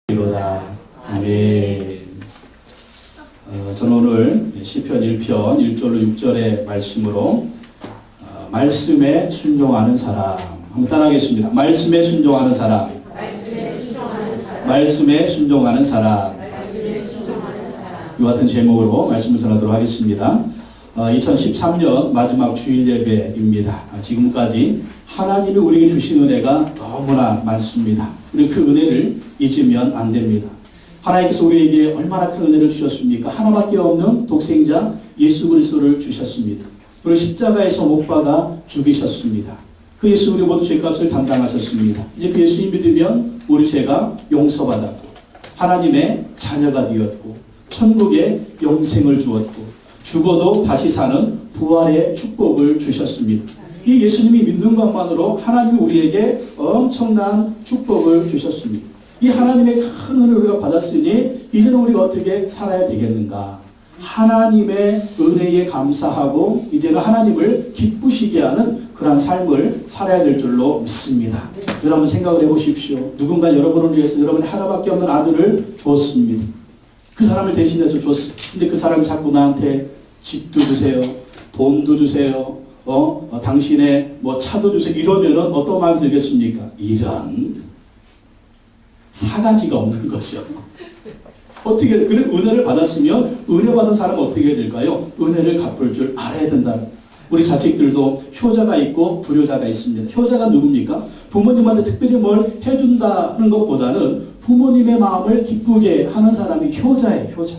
이로다. 아멘. 저는 오늘 시편 1편 1절로 6절의 말씀으로 말씀에 순종하는 사람 한번 따라하겠습니다. 말씀에 순종하는 사람. 말씀에 순종하는 사람. 이와 같은 제목으로 말씀을 전하도록 하겠습니다. 2013년 마지막 주일 예배입니다. 지금까지 하나님이 우리에게 주신 은혜가 너무나 많습니다. 우리 그 은혜를 잊으면 안 됩니다. 하나님께서 우리에게 얼마나 큰 은혜를 주셨습니까? 하나밖에 없는 독생자 예수 그리스도를 주셨습니다. 그리고 십자가에서 못 박아 죽이셨습니다. 그 예수 우리 모두 죄값을 담당하셨습니다. 이제 그 예수님 믿으면 우리 죄가 용서받았고 하나님의 자녀가 되었고 천국의 영생을 주었고 죽어도 다시 사는 부활의 축복을 주셨습니다. 이 예수님이 믿는 것만으로 하나님이 우리에게 엄청난 축복을 주셨습니다. 이 하나님의 큰 은혜를 우리가 받았으니 이제는 우리가 어떻게 살아야 되겠는가? 하나님의 은혜에 감사하고 이제는 하나님을 기쁘시게 하는 그러한 삶을 살아야 될 줄로 믿습니다. 여러분 생각을 해보십시오. 누군가 여러분을 위해서 여러분이 하나밖에 없는 아들을 주었습니다. 그 사람을 대신해서 줬습니다. 근데 그 사람이 자꾸 나한테 집도 주세요. 돈도 주세요. 당신의 뭐 차도 주세요. 이러면은 어떤 마음이 들겠습니까? 이런 사가지가 없는 거죠. 어떻게, 그래, 은혜를 받았으면, 은혜 받은 사람은 어떻게 해야 될까요? 은혜를 갚을 줄 알아야 된다. 우리 자식들도 효자가 있고 불효자가 있습니다. 효자가 누굽니까? 부모님한테 특별히 뭘 해준다는 것보다는 부모님의 마음을 기쁘게 하는 사람이 효자예요, 효자.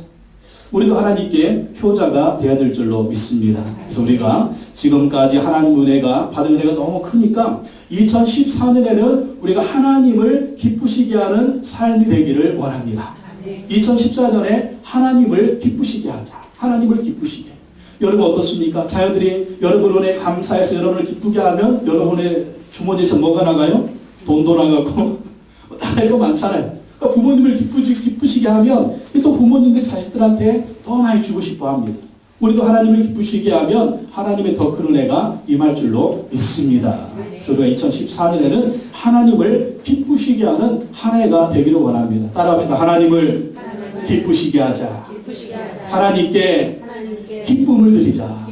우리도 하나님께 효자가 되어야 될 줄로 믿습니다. 그래서 우리가 지금까지 하나님 은혜가 받은 은혜가 너무 크니까 2014년에는 우리가 하나님을 기쁘시게 하는 삶이 되기를 원합니다. 2014년에 하나님을 기쁘시게 하자. 하나님을 기쁘시게. 여러분 어떻습니까? 자녀들이 여러분 은혜 감사해서 여러분을 기쁘게 하면 여러분의 주머니에서 뭐가 나가요? 돈도 나가고 나갈 거 많잖아요. 그러니까 부모님을 기쁘시게 하면 또 부모님들 자식들한테 더 많이 주고 싶어 합니다. 우리도 하나님을 기쁘시게 하면 하나님의 더 큰 은혜가 임할 줄로 믿습니다. 그래서 우리가 2014년에는 하나님을 기쁘시게 하는 한 해가 되기를 원합니다. 따라합시다. 하나님을 기쁘시게 하자. 하나님께 기쁨을 드리자.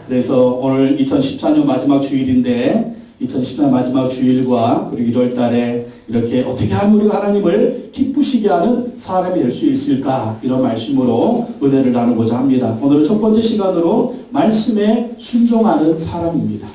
그래서 오늘 2014년 마지막 주일인데 2014년 마지막 주일과 그리고 1월 달에 이렇게 어떻게 하면 우리가 하나님을 기쁘시게 하는 사람이 될 수 있을까? 이런 말씀으로 은혜를 나누고자 합니다. 오늘 첫 번째 시간으로 말씀에 순종하는 사람입니다.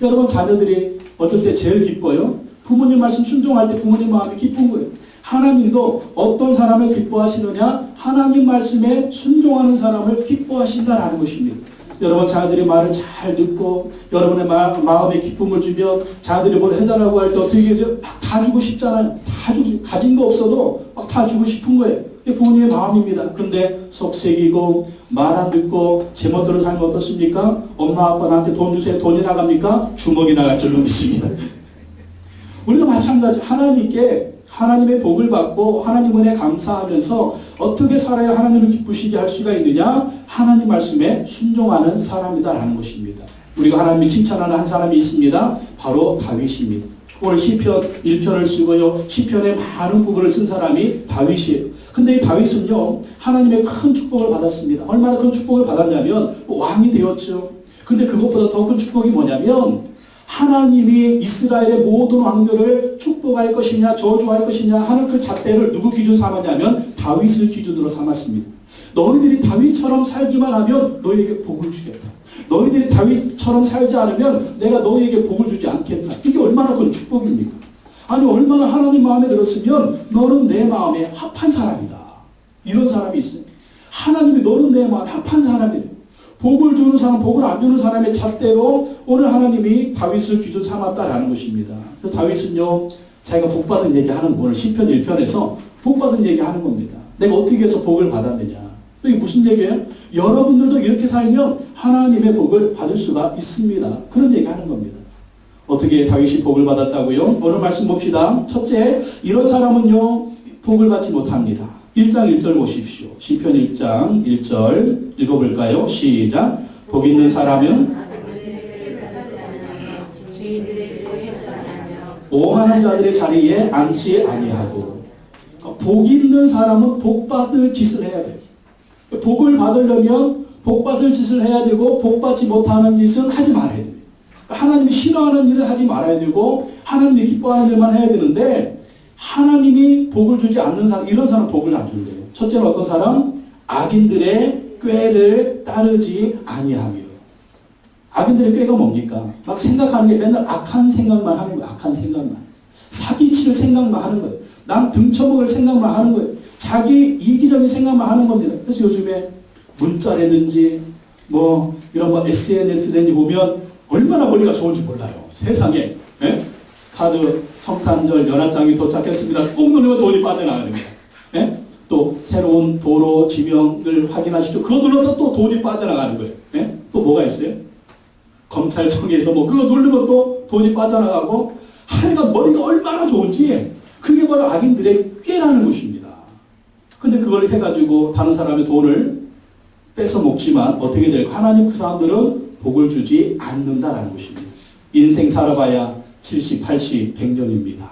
여러분 자녀들이 어떨 때 제일 기뻐요? 부모님 말씀 순종할 때 부모님 마음이 기쁜 거예요. 하나님도 어떤 사람을 기뻐하시느냐? 하나님 말씀에 순종하는 사람을 기뻐하신다라는 것입니다. 여러분 자녀들이 말을 잘 듣고 여러분의 마음에 기쁨을 주면 자녀들이 뭘 해달라고 할 때 어떻게 해죠? 막 다 주고 싶잖아요. 다 주고 가진 거 없어도 막 다 주고 싶은 거예요. 이게 부모님의 마음입니다. 근데 속색이고 말 안 듣고 제멋대로 살면 어떻습니까? 엄마 아빠 나한테 돈 주세요. 돈이 나갑니까? 주먹이 나갈 줄로 믿습니다. 우리도 마찬가지. 하나님께 하나님의 복을 받고 하나님 은혜 감사하면서 어떻게 살아야 하나님을 기쁘시게 할 수가 있느냐? 하나님 말씀에 순종하는 사람이다라는 것입니다. 우리가 하나님이 칭찬하는 한 사람이 있습니다. 바로 다윗입니다. 오늘 시편 1편을 쓰고요. 시편에 많은 부분을 쓴 사람이 다윗이에요. 근데 이 다윗은요. 하나님의 큰 축복을 받았습니다. 얼마나 큰 축복을 받았냐면 왕이 되었죠. 근데 그것보다 더 큰 축복이 뭐냐면 하나님이 이스라엘의 모든 왕들을 축복할 것이냐 저주할 것이냐 하는 그 잣대를 누구 기준 삼았냐면 다윗을 기준으로 삼았습니다. 너희들이 다윗처럼 살기만 하면 너희에게 복을 주겠다. 너희들이 다윗처럼 살지 않으면 내가 너희에게 복을 주지 않겠다. 이게 얼마나 큰 축복입니까? 아니 얼마나 하나님 마음에 들었으면 너는 내 마음에 합한 사람이다. 이런 사람이 있어요. 하나님이 너는 내 마음에 합한 사람이에요. 복을 주는 사람, 복을 안 주는 사람의 잣대로 오늘 하나님이 다윗을 기준 삼았다라는 것입니다. 그래서 다윗은요, 자기가 복받은 얘기하는 오늘 시편 1편에서 복받은 얘기하는 겁니다. 내가 어떻게 해서 복을 받았느냐. 이게 무슨 얘기예요? 여러분들도 이렇게 살면 하나님의 복을 받을 수가 있습니다. 그런 얘기하는 겁니다. 어떻게 다윗이 복을 받았다고요? 오늘 말씀 봅시다. 첫째, 이런 사람은요, 복을 받지 못합니다. 1장 1절 보십시오. 시편 1장 1절 읽어볼까요? 시작. 복 있는 사람은 오만한 자들의 자리에 앉지 아니하고 복 있는 사람은 복 받을 짓을 해야 돼요. 복을 받으려면 복 받을 짓을 해야 되고 복 받지 못하는 짓은 하지 말아야 됩니다. 하나님이 싫어하는 일을 하지 말아야 되고 하나님이 기뻐하는 일만 해야 되는데 하나님이 복을 주지 않는 사람, 이런 사람 복을 안 준대요. 첫째는 어떤 사람? 악인들의 꾀를 따르지 아니하며. 악인들의 꾀가 뭡니까? 막 생각하는 게 맨날 악한 생각만 하는 거예요. 악한 생각만. 사기칠 생각만 하는 거예요. 남 등쳐먹을 생각만 하는 거예요. 자기 이기적인 생각만 하는 겁니다. 그래서 요즘에 문자라든지 뭐 이런 거 SNS라든지 보면 얼마나 머리가 좋은지 몰라요. 세상에. 예? 카드 성탄절 연합장이 도착했습니다. 꾹 누르면 돈이 빠져나가는 거예요. 예? 또 새로운 도로 지명을 확인하십시오. 그거 눌러도 또 돈이 빠져나가는 거예요. 예? 또 뭐가 있어요? 검찰청에서 뭐 그거 누르면 또 돈이 빠져나가고 하여간 머리가 얼마나 좋은지 그게 바로 악인들의 꾀라는 것입니다. 근데 그걸 해가지고 다른 사람의 돈을 뺏어 먹지만 어떻게 될까? 하나님 그 사람들은 복을 주지 않는다라는 것입니다. 인생 살아봐야 70, 80, 100년입니다.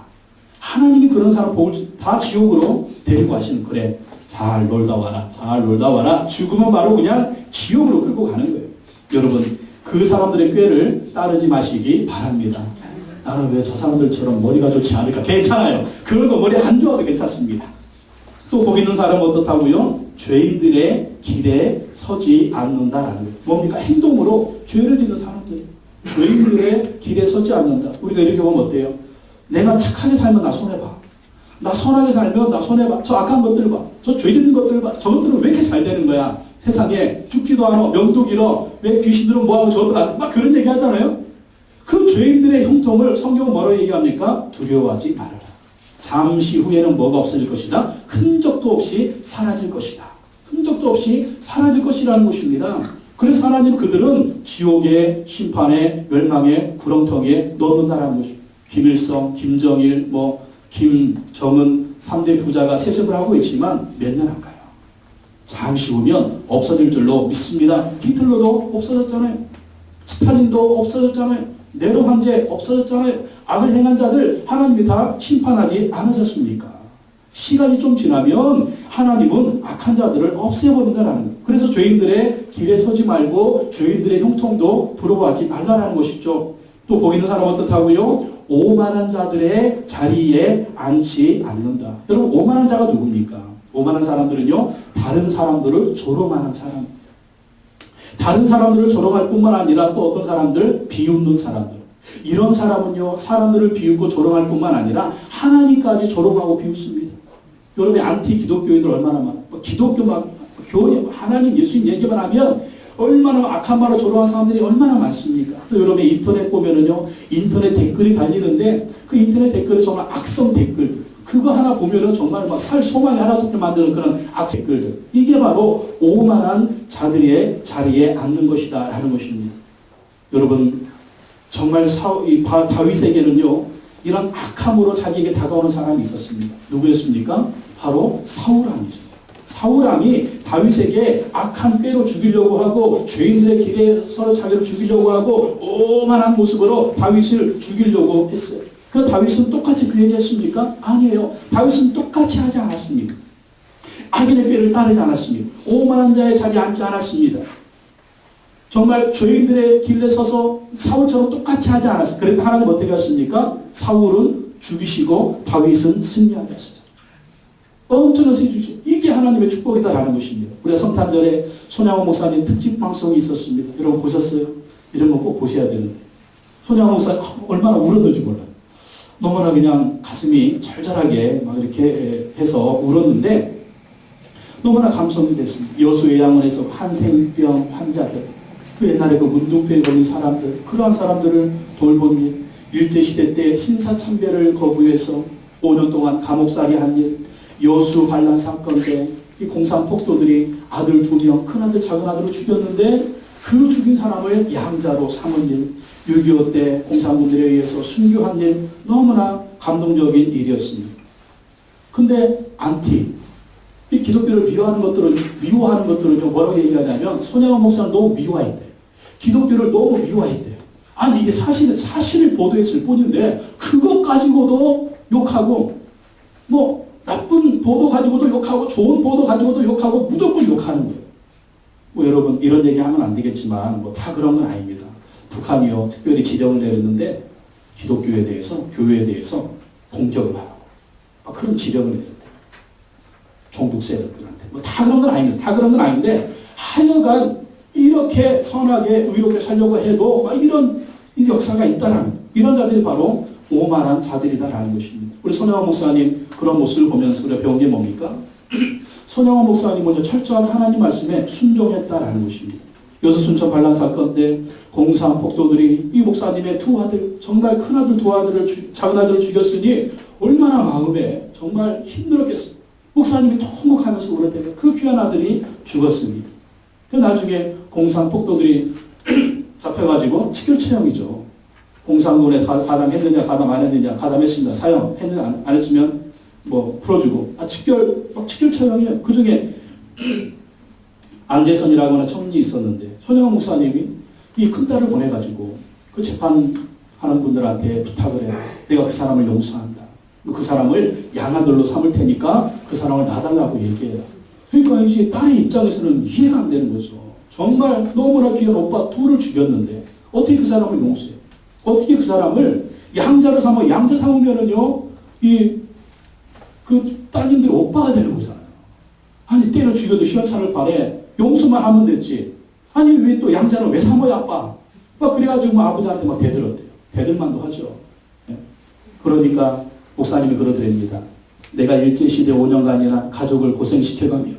하나님이 그런 사람 복을 다 지옥으로 데리고 가시는 그래. 잘 놀다 와라. 잘 놀다 와라. 죽으면 바로 그냥 지옥으로 끌고 가는 거예요. 여러분 그 사람들의 꾀를 따르지 마시기 바랍니다. 나는 왜 저 사람들처럼 머리가 좋지 않을까? 괜찮아요. 그런 거 머리 안 좋아도 괜찮습니다. 또 복 있는 사람은 어떻다고요? 죄인들의 길에 서지 않는다라는 거예요. 뭡니까? 행동으로 죄를 짓는 사람들. 죄인들의 길에 서지 않는다. 우리가 이렇게 보면 어때요? 내가 착하게 살면 나 손해봐. 나 선하게 살면 나 손해봐. 저 악한 것들 봐. 저 죄 짓는 것들 봐. 저것들은 왜 이렇게 잘 되는 거야? 세상에 죽기도 하노, 명도 길어. 왜 귀신들은 뭐하고 저것들 안 돼? 막 그런 얘기 하잖아요. 그 죄인들의 형통을 성경은 뭐라고 얘기합니까? 두려워하지 말아라. 잠시 후에는 뭐가 없어질 것이다? 흔적도 없이 사라질 것이다. 흔적도 없이 사라질 것이라는 것입니다. 그래서 하나님 그들은 지옥의 심판의 멸망의 구렁텅이에 넣는다라는 것입니다. 김일성, 김정일, 김정은 3대 부자가 세습을 하고 있지만 몇 년 안 가요. 잠시 후면 없어질 줄로 믿습니다. 히틀러도 없어졌잖아요. 스탈린도 없어졌잖아요. 네로 황제 없어졌잖아요. 악을 행한 자들 하나님이 다 심판하지 않으셨습니까? 시간이 좀 지나면 하나님은 악한 자들을 없애버린다라는 거예요. 그래서 죄인들의 길에 서지 말고 죄인들의 형통도 부러워하지 말라라는 것이죠. 또 복 있는 사람은 어떻다고요? 오만한 자들의 자리에 앉지 않는다. 여러분 오만한 자가 누굽니까? 오만한 사람들은요. 다른 사람들을 조롱하는 사람. 다른 사람들을 조롱할 뿐만 아니라 또 어떤 사람들? 비웃는 사람들. 이런 사람은요. 사람들을 비웃고 조롱할 뿐만 아니라 하나님까지 조롱하고 비웃습니다. 여러분의 안티 기독교인들 얼마나 많아요. 기독교 교회 하나님 예수님 얘기만 하면 얼마나 악한 말로 조롱한 사람들이 얼마나 많습니까? 또 여러분 인터넷 보면은요. 인터넷 댓글이 달리는데 그 인터넷 댓글이 정말 악성 댓글들. 그거 하나 보면은 정말 막 살 소망이 하나도 없게 만드는 그런 악 댓글들. 이게 바로 오만한 자들의 자리에 앉는 것이다 라는 것입니다. 여러분 정말 다윗에게는요. 이런 악함으로 자기에게 다가오는 사람이 있었습니다. 누구였습니까? 바로 사울왕이죠. 사울왕이 다윗에게 악한 꾀로 죽이려고 하고 죄인들의 길에 서로 자기를 죽이려고 하고 오만한 모습으로 다윗을 죽이려고 했어요. 그럼 다윗은 똑같이 그 얘기 했습니까? 아니에요. 다윗은 똑같이 하지 않았습니다. 악인의 꾀를 따르지 않았습니다. 오만한 자의 자리에 앉지 않았습니다. 정말 죄인들의 길에 서서 사울처럼 똑같이 하지 않았어요. 그러니까 하나님 어떻게 하십니까? 사울은 죽이시고 다윗은 승리하게 하시죠. 엄청난 승리주시죠. 이게 하나님의 축복이다라는 것입니다. 우리가 성탄절에 손양호 목사님 특집 방송이 있었습니다. 여러분 보셨어요? 이런 거 꼭 보셔야 되는데 손양호 목사 얼마나 울었는지 몰라요. 너무나 그냥 가슴이 절절하게 막 이렇게 해서 울었는데 너무나 감성이 됐습니다. 여수요양원에서 한센병 환자들, 그 옛날에 그 문둥병에 걸린 사람들, 그러한 사람들을 돌본 일, 일제시대 때 신사참배를 거부해서 5년 동안 감옥살이 한 일, 여수 반란 사건 때 이 공산폭도들이 아들 2명, 큰아들 작은아들을 죽였는데 그 죽인 사람을 양자로 삼은 일, 6.25 때 공산군들에 의해서 순교한 일, 너무나 감동적인 일이었습니다. 근데 이 기독교를 미워하는 것들은 뭐라고 얘기하냐면 손양호 목사는 너무 미워했대요. 기독교를 너무 미워했대요. 아니 이게 사실을 보도했을 뿐인데 그것 가지고도 욕하고 나쁜 보도 가지고도 욕하고 좋은 보도 가지고도 욕하고 무조건 욕하는 거예요. 뭐 여러분 이런 얘기하면 안 되겠지만 뭐 다 그런 건 아닙니다. 북한이요 특별히 지령을 내렸는데 기독교에 대해서 교회에 대해서 공격을 하라고 그런 지령을 내렸대요. 종북 세력들한테 뭐 다 그런 건 아닙니다. 다 그런 건 아닌데 하여간 이렇게 선하게 의롭게 살려고 해도 막 이런 역사가 있다라는 이런 자들이 바로 오만한 자들이다라는 것입니다. 우리 손영원 목사님 그런 모습을 보면서 우리가 배운 게 뭡니까? 손영원 목사님은 철저한 하나님 말씀에 순종했다라는 것입니다. 여수 순천 반란 사건 때 공산 폭도들이 이 목사님의 두 아들, 정말 큰 아들 두 아들을 작은 아들을 죽였으니 얼마나 마음에 정말 힘들었겠습니까? 목사님이 통곡하면서 울을 때가 그 귀한 아들이 죽었습니다. 그 나중에 공산 폭도들이 잡혀가지고 직결처형이죠. 공산군에 가담했느냐 가담 안 했느냐 가담했습니다. 사형 했느냐 안 했으면 뭐 풀어주고 직결처형이에요. 그 중에 안재선이라고 하는 청년이 있었는데 손영원 목사님이 이 큰딸을 보내가지고 그 재판하는 분들한테 부탁을 해요. 내가 그 사람을 용서한다. 그 사람을 양아들로 삼을 테니까 그 사람을 놔달라고 얘기해요. 그러니까 이제 딸의 입장에서는 이해가 안 되는 거죠. 정말 너무나 귀한 오빠 둘을 죽였는데 어떻게 그 사람을 용서해요? 어떻게 그 사람을 양자로 삼아 양자 삼으면은요 그 따님들이 오빠가 되는 거잖아요. 아니 때려 죽여도 시원찮을 바에 용서만 하면 됐지. 아니 왜 또 양자는 왜 삼어야 아빠? 막 그래가지고 아버지한테 막 대들었대요. 대들만도 하죠. 예? 그러니까 목사님이 그러더랍니다. 내가 일제시대 5년간이나 가족을 고생시켜가며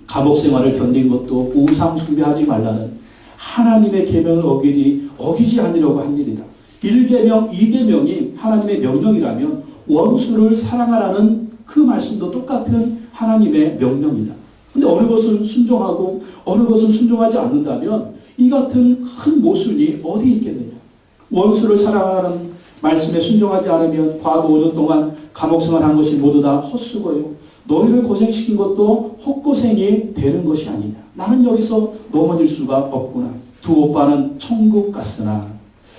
감옥 생활을 견딘 것도 우상 숭배하지 말라는 하나님의 계명을 어기지 않으려고 한 일이다. 1계명, 2계명이 하나님의 명령이라면 원수를 사랑하라는 그 말씀도 똑같은 하나님의 명령이다. 근데 어느 것은 순종하고 어느 것은 순종하지 않는다면 이 같은 큰 모순이 어디 있겠느냐. 원수를 사랑하라는 말씀에 순종하지 않으면 과거 5년 동안 감옥 생활한 것이 모두 다 헛수고요. 너희를 고생시킨 것도 헛고생이 되는 것이 아니냐. 나는 여기서 넘어질 수가 없구나. 두 오빠는 천국 갔으나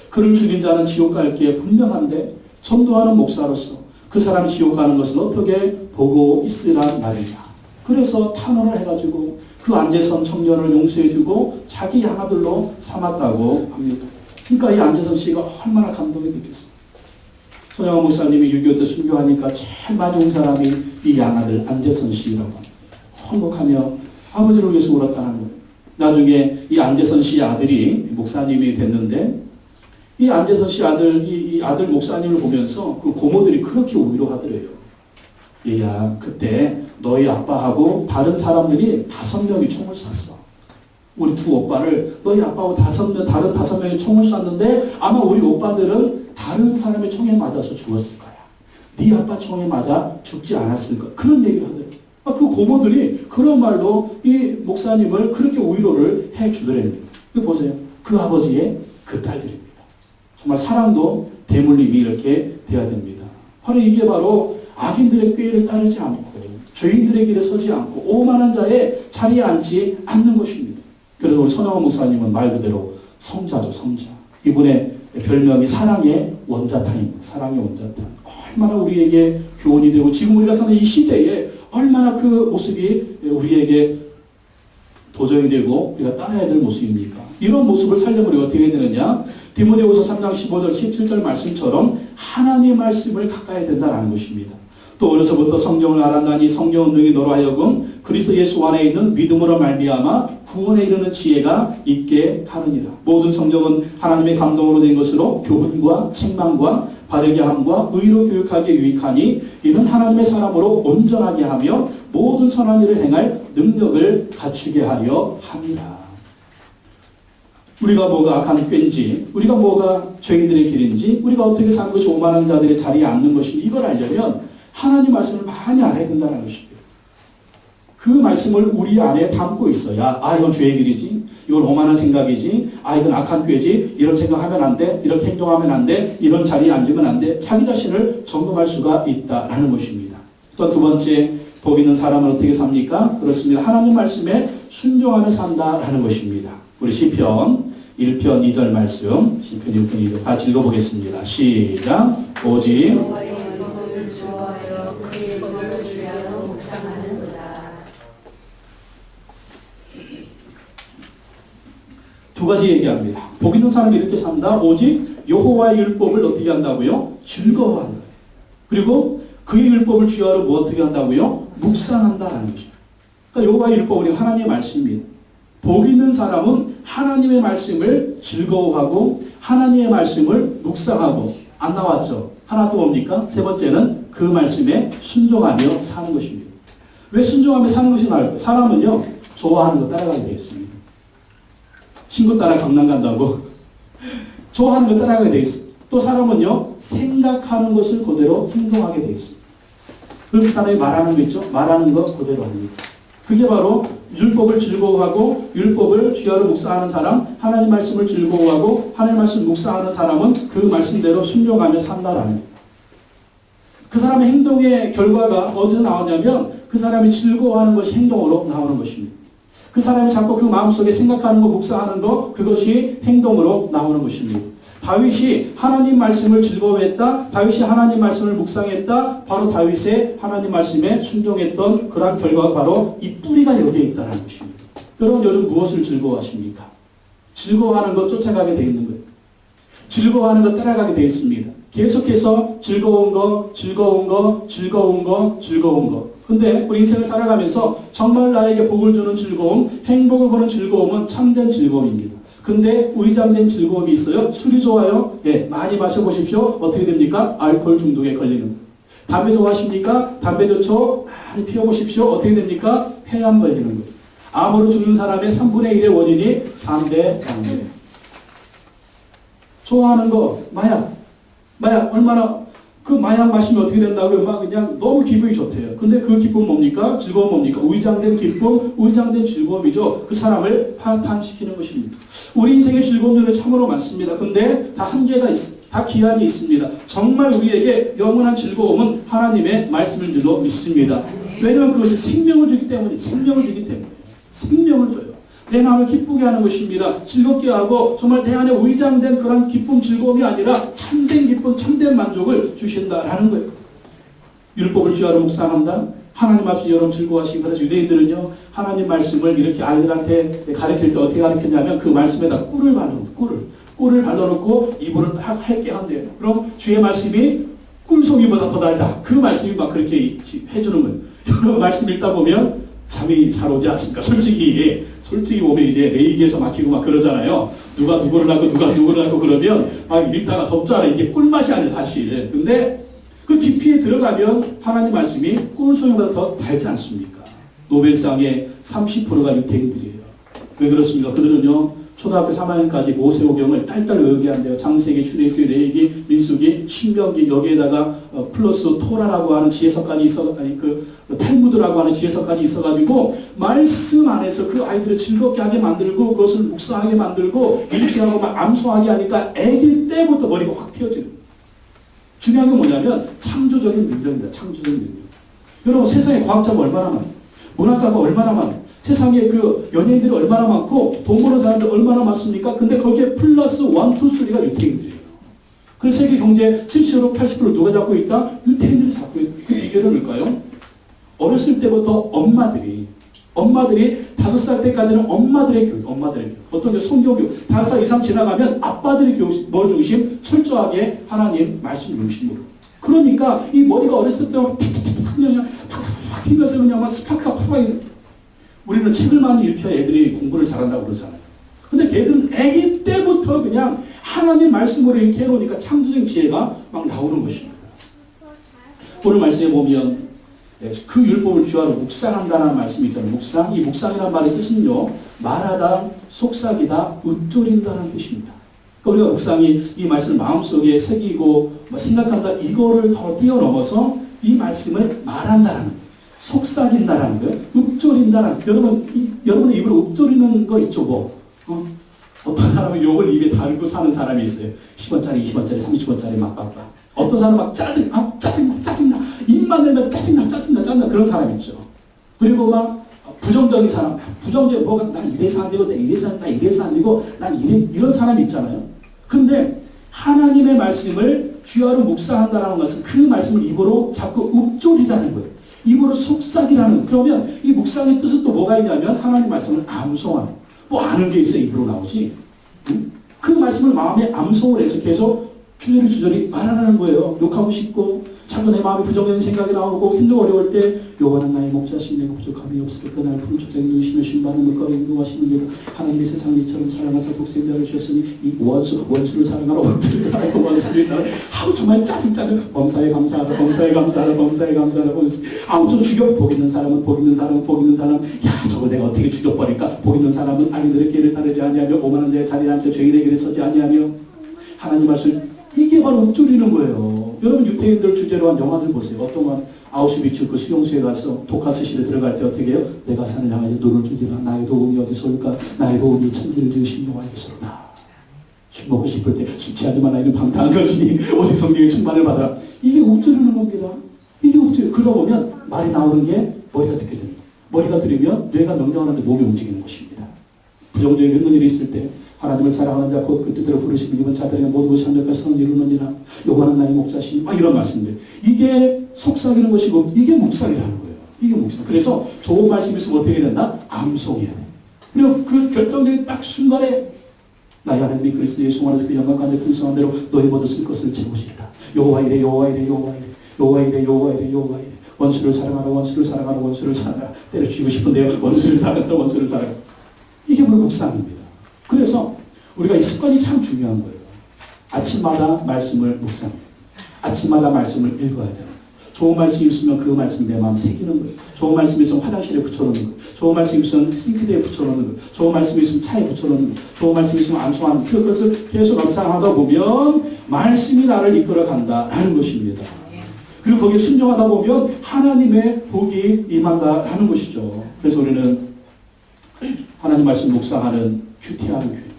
그를 죽인 자는 지옥 갈 게 분명한데 전도하는 목사로서 그 사람이 지옥 가는 것을 어떻게 보고 있으란 말이냐. 그래서 탄원을 해가지고 그 안재선 청년을 용서해주고 자기 양아들로 삼았다고 합니다. 그러니까 이 안재선 씨가 얼마나 감동이 됐겠어요. 손영원 목사님이 6.25 때 순교하니까 제일 많이 온 사람이 이 양아들 안재선 씨라고 합니다. 헌곡하며 아버지를 위해서 울었다는 거예요. 나중에 이 안재선 씨의 아들이 목사님이 됐는데 이 안재선 씨 아들, 이 아들 목사님을 보면서 그 고모들이 그렇게 위로하더래요. 얘야, 그때 너희 아빠하고 다른 사람들이 5명이 총을 쐈어. 우리 두 오빠를 너희 아빠하고 다른 5명이 총을 쐈는데 아마 우리 오빠들은 다른 사람의 총에 맞아서 죽었을 거야. 네 아빠 총에 맞아 죽지 않았을 거야. 그런 얘기를 하더래요. 그 고모들이 그런 말로 이 목사님을 그렇게 위로를 해주더랍니다. 보세요. 그 아버지의 그 딸들입니다. 정말 사랑도 대물림이 이렇게 돼야 됩니다. 바로 이게 바로 악인들의 꾀를 따르지 않고 죄인들의 길에 서지 않고 오만한 자의 자리에 앉지 않는 것입니다. 그래서 우리 손영원 목사님은 말 그대로 성자죠, 성자. 이분의 별명이 사랑의 원자탄입니다. 사랑의 원자탄. 얼마나 우리에게 교훈이 되고 지금 우리가 사는 이 시대에 얼마나 그 모습이 우리에게 도전이 되고 우리가 따라야 될 모습입니까? 이런 모습을 살려면 우리가 어떻게 해야 되느냐? 디모데후서 3장 15절 17절 말씀처럼 하나님의 말씀을 가까이 된다는 것입니다. 또 어려서부터 성경을 알았나니 성경은 능히 너로 하여금 그리스도 예수 안에 있는 믿음으로 말미암아 구원에 이르는 지혜가 있게 하느니라. 모든 성경은 하나님의 감동으로 된 것으로 교훈과 책망과 바르게 함과 의로 교육하기에 유익하니 이는 하나님의 사람으로 온전하게 하며 모든 선한 일을 행할 능력을 갖추게 하려 함이라. 우리가 뭐가 악한 꾀인지, 우리가 뭐가 죄인들의 길인지, 우리가 어떻게 사는 것이 오만한 자들의 자리에 앉는 것인지 이걸 알려면 하나님 말씀을 많이 알아야 된다는 것입니다. 그 말씀을 우리 안에 담고 있어야 이건 죄의 길이지, 이건 오만한 생각이지, 이건 악한 꾀지, 이런 생각하면 안 돼, 이렇게 행동하면 안 돼, 이런 자리에 앉으면 안 돼, 자기 자신을 점검할 수가 있다라는 것입니다. 또 두 번째, 복 있는 사람은 어떻게 삽니까? 그렇습니다. 하나님 말씀에 순종하며 산다라는 것입니다. 우리 시편 1편 2절 말씀, 시편 1편 2절 같이 읽어보겠습니다. 시작. 오직 묵상하는도다. 두 가지 얘기합니다. 복 있는 사람이 이렇게 산다. 오직 여호와의 율법을 어떻게 한다고요? 즐거워한다. 그리고 그의 율법을 주야로 뭐 어떻게 한다고요? 묵상한다라는 것입니다. 그러니까 여호와의 율법은 하나님의 말씀입니다. 복 있는 사람은 하나님의 말씀을 즐거워하고 하나님의 말씀을 묵상하고, 안 나왔죠? 하나 또 뭡니까? 세 번째는 그 말씀에 순종하며 사는 것입니다. 왜 순종하며 사는 것이 나을까요? 사람은요, 좋아하는 거 따라가게 되어 있습니다. 친구 따라 강남 간다고 좋아하는 거 따라가게 되어 있습니다. 또 사람은요, 생각하는 것을 그대로 행동하게 되어 있습니다. 그럼 사람이 말하는 거 있죠? 말하는 거 그대로 합니다. 그게 바로 율법을 즐거워하고 율법을 주야로 묵상하는 사람, 하나님 말씀을 즐거워하고 하나님 말씀을 묵상하는 사람은 그 말씀대로 순종하며 산다라는 거예요. 그 사람의 행동의 결과가 어디서 나오냐면 그 사람이 즐거워하는 것이 행동으로 나오는 것입니다. 그 사람이 자꾸 그 마음속에 생각하는 거, 묵상하는 거, 그것이 행동으로 나오는 것입니다. 다윗이 하나님 말씀을 즐거워했다. 다윗이 하나님 말씀을 묵상했다. 바로 다윗의 하나님 말씀에 순종했던 그러한 결과가 바로 이 뿌리가 여기에 있다는 것입니다. 여러분 요즘 무엇을 즐거워하십니까? 즐거워하는 것 쫓아가게 되어 있는 거예요. 즐거워하는 것 따라가게 되어 있습니다. 계속해서 즐거운 거, 즐거운 거, 즐거운 거, 즐거운 거. 근데 우리 인생을 살아가면서 정말 나에게 복을 주는 즐거움, 행복을 보는 즐거움은 참된 즐거움입니다. 근데 위장된 즐거움이 있어요. 술이 좋아요. 예, 많이 마셔보십시오. 어떻게 됩니까? 알코올 중독에 걸리는 거예요. 담배 좋아하십니까? 담배 좋죠. 많이 피워보십시오. 어떻게 됩니까? 폐암 걸리는 거예요. 암으로 죽는 사람의 3분의 1의 원인이 담배, 담배. 좋아하는 거, 마약. 얼마나, 그 마약 마시면 어떻게 된다고요? 막 그냥 너무 기분이 좋대요. 근데 그 기쁨 뭡니까? 즐거움 뭡니까? 위장된 기쁨, 위장된 즐거움이죠. 그 사람을 파탄시키는 것입니다. 우리 인생의 즐거움들은 참으로 많습니다. 근데 다 한계가 다 기한이 있습니다. 정말 우리에게 영원한 즐거움은 하나님의 말씀을 들어 믿습니다. 왜냐하면 그것이 생명을 주기 때문에, 생명을 줘요. 내 마음을 기쁘게 하는 것입니다. 즐겁게 하고 정말 내 안에 위장된 그런 기쁨, 즐거움이 아니라 참된 기쁨, 참된 만족을 주신다라는 거예요. 율법을 주야로 묵상한다. 하나님 앞에서 여러분 즐거워하시고, 그래서 유대인들은요, 하나님 말씀을 이렇게 아이들한테 가르칠 때 어떻게 가르쳤냐면 그 말씀에다 꿀을 발라놓고, 꿀을 발라놓고 입으로 딱 핥게 한대요. 그럼 주의 말씀이 꿀송이보다 더 달다. 그 말씀이 막 그렇게 해주는 거예요. 여러분 말씀 읽다 보면 잠이 잘 오지 않습니까? 솔직히 보면 이제 레이기에서 막히고 막 그러잖아요. 누가 누구를 하고 누가 누구를 하고 그러면 막 읽다가 덥잖아요. 이게 꿀맛이 아니에요, 사실. 근데 그 깊이에 들어가면 하나님 말씀이 꿀송이보다 더 달지 않습니까? 노벨상의 30%가 유태인들이에요. 왜 그렇습니까? 그들은요, 초등학교 3학년까지 모세오경을 딸딸 외우게 한대요. 창세기, 출애굽기, 레위기, 민수기, 신명기, 여기에다가 플러스 토라라고 하는 지혜서까지 탈무드라고 하는 지혜서까지 있어가지고 말씀 안에서 그 아이들을 즐겁게 하게 만들고 그것을 묵상하게 만들고 읽게 하고 막 암송하게 하니까 아기 때부터 머리가 확 튀어지는 거예요. 중요한 건 뭐냐면 창조적인 능력입니다. 창조적인 능력. 여러분 세상에 과학자가 얼마나 많아요? 문학가가 얼마나 많아요? 세상에 그 연예인들이 얼마나 많고 돈 버는 사람들 얼마나 많습니까? 근데 거기에 플러스 1, 2, 3가 유태인들이에요. 그래서 세계 경제 70% 80% 누가 잡고 있다? 유태인들이 잡고 있다. 그 비결은 뭘까요? 어렸을 때부터 엄마들이 5살 때까지는 엄마들의 교육. 어떤 게 성교교육. 5살 이상 지나가면 아빠들의 교육, 뭘 중심? 철저하게 하나님 말씀 중심으로. 그러니까 이 머리가 어렸을 때부터 그냥 팍 튀면서 그냥 막 스파크가 팍 있는. 우리는 책을 많이 읽혀야 애들이 공부를 잘한다고 그러잖아요. 근데 걔들은 아기 때부터 그냥 하나님 말씀으로 이렇게 해놓으니까 창조적 지혜가 막 나오는 것입니다. 오늘 말씀에 보면 그 율법을 주야로 묵상한다는 말씀이 있잖아요. 묵상. 이 묵상이라는 말의 뜻은요, 말하다, 속삭이다, 읊조린다는 뜻입니다. 그러니까 우리가 묵상이 이 말씀을 마음속에 새기고 생각한다, 이거를 더 뛰어넘어서 이 말씀을 말한다는 거예요. 속삭인다라는 거예요. 읊조린다라는 거예요. 여러분의 입으로 읊조리는 거 있죠, 어떤 사람은 욕을 입에 달고 사는 사람이 있어요. 10원짜리, 20원짜리, 30원짜리 막 어떤 사람은 막 짜증나. 입만 열면 짜증나. 그런 사람 있죠. 그리고 막 부정적인 사람, 뭐가 난 이래서 안 되고, 이래서 안 되고, 난 이런 사람이 있잖아요. 근데 하나님의 말씀을 주야로 묵상한다는 것은 그 말씀을 입으로 자꾸 읊조리라는 거예요. 입으로 속삭이 묵상이라는, 그러면 이 묵상의 뜻은 또 뭐가 있냐면 하나님 말씀을 암송하는, 뭐 아는 게 있어 입으로 나오지. 응? 그 말씀을 마음에 암송을 해서 계속 주저리 말하는 거예요. 욕하고 싶고 자꾸 내 마음에 부정적인 생각이 나오고 힘들고 어려울 때 여호와는 나의 목자시니 내가 부족함이 없을 그날 품초적인 누시며 쉰바는 물가로 인도하시는 게 하나님이 세상을 이처럼 사랑하사 독생자를 주셨으니 이 원수를 사랑하라 원수를 사랑하라 원수를 사랑하라 하고 정말 짜증 범사에 감사하라 범사에 감사하라 범사에 감사하라 아우 저 죽여 복 있는 사람은 야 저걸 내가 어떻게 죽여버릴까. 복 있는 사람은 악인들의 길을 따르지 아니하며 오만한 자의 자리에 앉아 죄인의 길에 서지 아니하며 하나님 말씀. 이게 바로 읊조리는 거예요. 여러분 유태인들 주제로 한 영화들 보세요. 어떤 건 아우슈비츠 그 수용소에 가서 독가스실에 들어갈 때 어떻게 해요? 내가 산을 향하여 눈을 뜨기라 나의 도움이 어디서 올까? 나의 도움이 천지를 지으신 여호와에게서로다. 술 먹고 싶을 때 술 취하지 말라 이는 방탕한 것이니 오직 성령의 충만을 받아라. 이게 읊조리는 겁니다. 이게 읊조리. 그러다 보면 말이 나오는 게 머리가 듣게 됩니다. 머리가 들으면 뇌가 명령하는데 몸이 움직이는 것입니다. 부정적인 힘든 일이 있을 때 하나님을 사랑하는 자 곧 그 뜻대로 부르시는 이번 자들에게 모든 것이 한결같이 선을 이루느니라 여호와는 나의 목자시니 막 이런 말씀들. 이게 속삭이는 것이고 이게 묵상이라는 거예요. 이게 묵상. 그래서 좋은 말씀이 있으면 어떻게 된다? 암송해야 돼. 그리고 그 결정적인 딱 순간에 나의 하나님이 그리스도 예수 안에서 그 영광 가운데 풍성한 대로 너희 모두 쓸 것을 채우시리라. 여호와 이래 여호와 이래 여호와 이래 여호와 이래 여호와 이래 여호와 이래 원수를 사랑하라 원수를 사랑하라 원수를 사랑하라 때려 죽이고 싶은데요 원수를 사랑하라 원수를 사랑하라. 이게 바로 묵상입니다. 그래서 우리가 이 습관이 참 중요한 거예요. 아침마다 말씀을 묵상해요. 아침마다 말씀을 읽어야 돼요. 좋은 말씀이 있으면 그 말씀이 내 마음에 새기는 거예요. 좋은 말씀이 있으면 화장실에 붙여놓는 거예요. 좋은 말씀이 있으면 싱크대에 붙여놓는 거예요. 좋은 말씀이 있으면 차에 붙여놓는 거예요. 좋은 말씀이 있으면 암송하는 거예요. 그것을 계속 묵상하다 보면 말씀이 나를 이끌어 간다라는 것입니다. 그리고 거기에 순종하다 보면 하나님의 복이 임한다라는 것이죠. 그래서 우리는 하나님 말씀 묵상하는 큐티하는 교회입니다.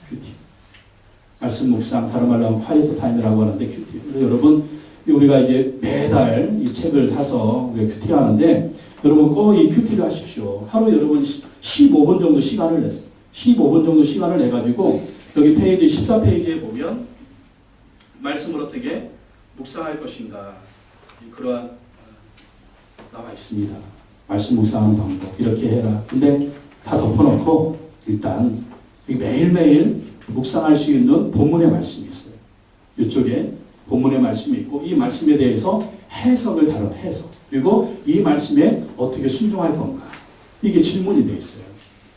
큐티. 말씀 묵상, 다른 말로 하면 콰이트 타임이라고 하는데 큐티. 그래서 여러분, 우리가 이제 매달 이 책을 사서 우리가 큐티를 하는데 여러분 꼭 이 큐티를 하십시오. 하루에 여러분 15분 정도 시간을 냈어요. 15분 정도 시간을 내가지고 여기 페이지 14페이지에 보면 말씀을 어떻게 묵상할 것인가 그러한 나와 있습니다. 말씀 묵상하는 방법 이렇게 해라. 근데 다 덮어놓고 일단 매일매일 묵상할 수 있는 본문의 말씀이 있어요. 이쪽에 본문의 말씀이 있고 이 말씀에 대해서 해석을 다룬 해석 그리고 이 말씀에 어떻게 순종할 건가 이게 질문이 되어 있어요.